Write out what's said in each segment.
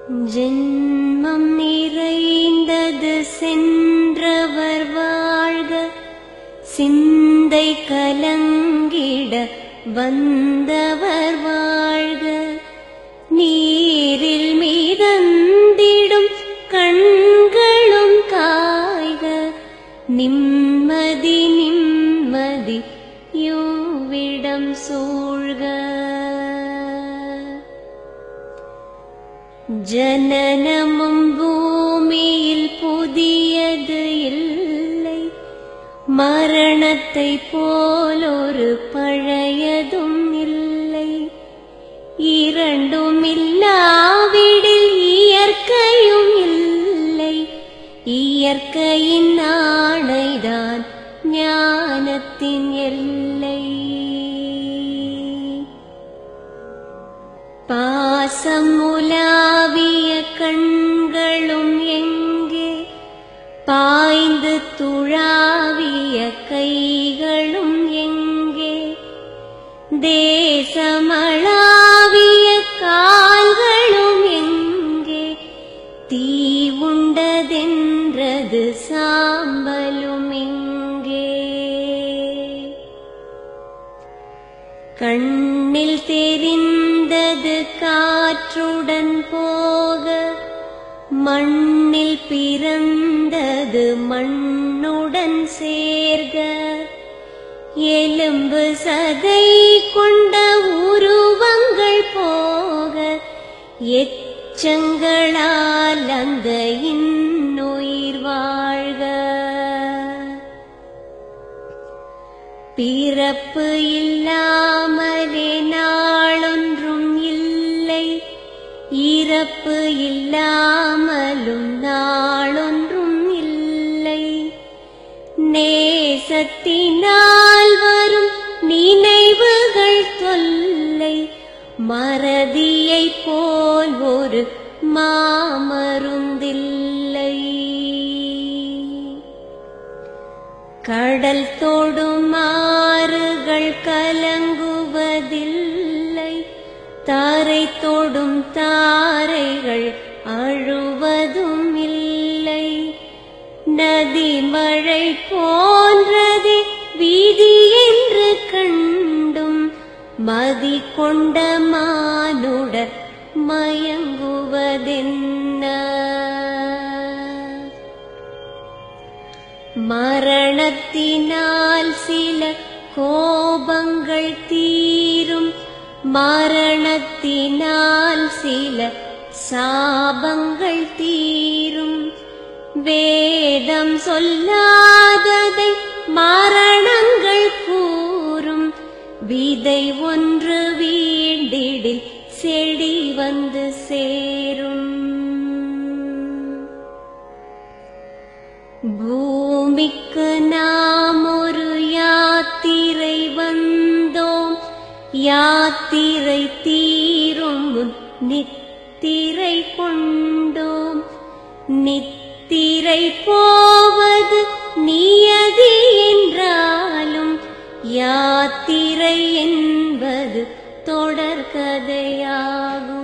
ஜென்மம் நிறைந்தது சென்றவர் வாழ்க, சிந்தை கலங்கிட வந்தவர் வாழ்க. நீரில் மிதந்திடும் கண்களும் காய்க, நிம்மதி நிம்மதி யோவிடம் சூழ்க. ஜனனமும் பூமியில் புதியது இல்லை, மரணத்தை போலொரு பழையதும் இல்லை. இரண்டும் இல்லாவிடில் இயற்கையும் இல்லை, இயற்கையின் ஆணைதான் ஞானத்தின் எல்லை. பாசம் உலாவிய கண்களும் எங்கே, பாய்ந்து துழாவிய கைகளும் எங்கே, தேசமளாவிய கால்களும் எங்கே, தீ உண்டதென்றது சாம்பலும் எங்கே. கண்ணில் தெரிந்தது காற்றுடன் போக, மண்ணில் பிறந்தது மண்ணுடன் சேர்க. எலும்பு சதை கொண்ட உருவங்கள் போக, எச்சங்களால் அந்த இன்னுயிர் வாழ்க. பிறப்பு இல்லாமலே நாளொன்றும் இல்லை, இறப்பு இல்லாமலும் நாளொன்றும் இல்லை. நேசத்தினால் வரும் நினைவுகள் தொல்லை, மறதியை போல் ஒரு மாமருந்தில்லை. கடல் தொடும் ஆறுகள் கலங்குவதில்லை, தாரை தொடும் தாரைகள் அழுவதும் இல்லை. நதி மழை போன்றதே வீதி என்று கண்டும், மதி கொண்ட மானுடர் மயங்குவதென்ன. மரணத்தினால் சில கோபங்கள் தீரும், மரணத்தினால் சில சாபங்கள் தீரும். வேதம் சொல்லாததை மரணங்கள் கூறும், விதை ஒன்று வீண்டிடில் செடி வந்து சேரும். பூமிக்கு நாம் ஒரு யாத்திரை வந்தோம், யாத்திரை தீரும் முன் நித்திரை கொண்டோம். நித்திரை போவது நியதி என்றாலும், யாத்திரை என்பது தொடர்கதையாகும்.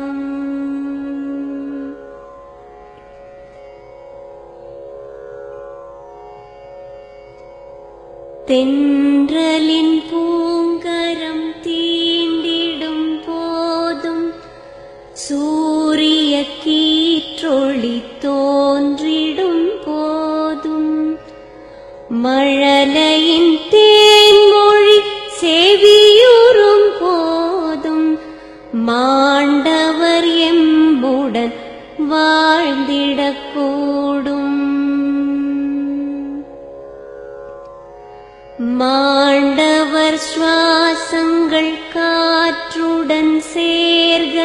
தென்றலின் பூங்கரம் தீண்டிடும் போதும், சூரிய கீற்றொளி தோன்றிடும் போதும், மழலையின் தேன்மொழி செவியுறும் போதும், மாண்டவர் எம்முடன் வாழ்ந்திடக்கூடும். மாண்டவர் சுவாசங்கள் காற்றுடன் சேர்க,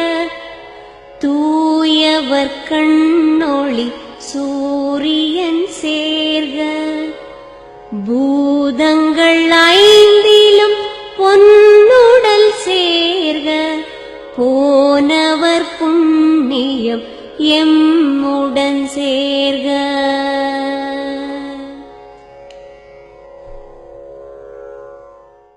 தூயவர் கண்ணொளி சூரியன் சேர்க. பூதங்கள் ஐந்திலும் பொன்னுடல் சேர்க, போனவர் புண்ணியம் எம்முடன் சேர்க.